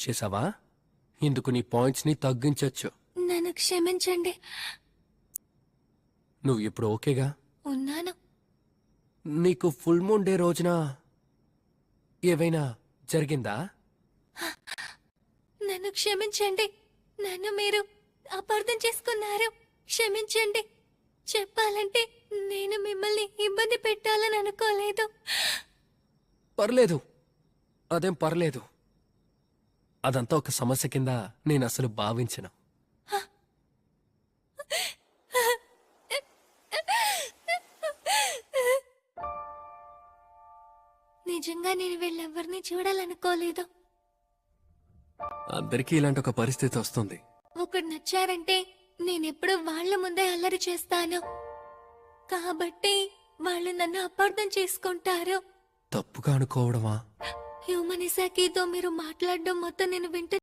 Use చేసావా? ఇందుకు నీ పాయింట్స్ ని తగ్గించొచ్చు. నన్ను క్షమించండి. నువ్వు ఇప్పుడు ఓకేగా? ఉన్నాను. నీకు ఫుల్ మూన్ డే రోజున ఏవైనా జరిగిందా? నన్ను క్షమించండి. నన్ను మీరు అపార్థం చేసుకున్నారు. క్షమించండి. చెప్పాలంటే నేను మిమ్మల్ని ఇబ్బంది పెట్టాలని అనుకోలేదు. పర్లేదు, అదేం పర్లేదు. అదంతా ఒక సమస్య కింద నేను అసలు భావించను. నిజంగా నేను వీళ్ళెవ్వరిని చూడాలనుకోలేదు. అందరికీ ఇలాంటి ఒక పరిస్థితి వస్తుంది. ఒకడు నచ్చారంటే నేనెప్పుడు వాళ్ళ ముందే అల్లరి చేస్తాను. కాబట్టి వాళ్ళు నన్ను అపార్థం చేసుకుంటారు. తప్పుగా అనుకోవడమా? హ్యూమనిసాకితో మీరు మాట్లాడడం మొత్తం నేను వింటూ